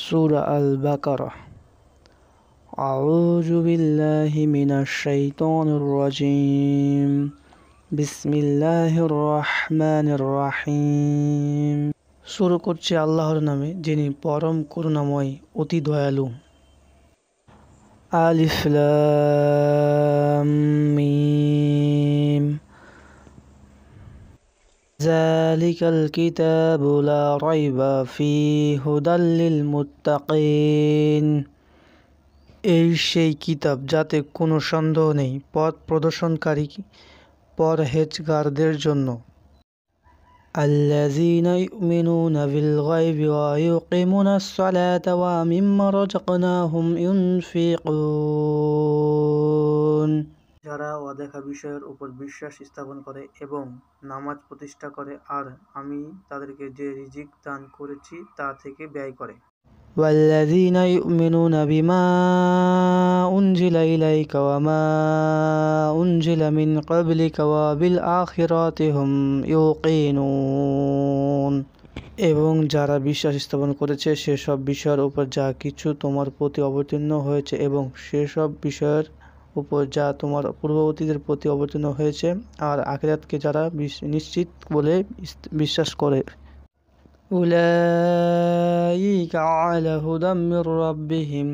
সূরা আল বাকারা। আউযু বিল্লাহি মিনাশ শাইতানির রাজীম। বিসমিল্লাহির রহমানির রহিম। শুরু করছি আল্লাহর নামে, যিনি পরম করুণাময়, অতি দয়ালু। আলিফ লাম মিম। যালিকাল কিতাবু লা রাইবা ফীহি হুদাল লিল মুত্তাকিন। এই সেই কিতাব যাতে কোনো সন্দেহ নেই, পথ প্রদর্শনকারী পরহেজগারদের জন্য। আল্লাযীনা ইউমিনুনা বিল গায়বি ওয়া ইউকিমুনাস সালাতা ওয়া মিম্মা রাযাকনাহুম ইউনফিকুন। যারা অদেখা বিষয়ের উপর বিশ্বাস স্থাপন করে এবং নামাজ প্রতিষ্ঠা করে, আর আমি তাদেরকে যে রিজিক দান করেছি তা থেকে ব্যয় করে। ওয়াল্লাযীনা ইউমিনুনা বিমা উনজিলা ইলাইকা ওয়া মা উনজিলা মিন ক্বাবলিকা ওয়া বিল আখিরাতি হুম ইউকিনুন। এবং যারা বিশ্বাস স্থাপন করেছে সেসব বিষয়ের উপর যা কিছু তোমার প্রতি অবতীর্ণ হয়েছে এবং সেসব বিষয়ের উপর যা তোমার পূর্ববর্তীদের প্রতি অবতীর্ণ হয়েছে, আর আখিরাতকে যারা নিশ্চিত বলে বিশ্বাস করে। উলাইকা আলা হুদাম মির রাব্বিহিম।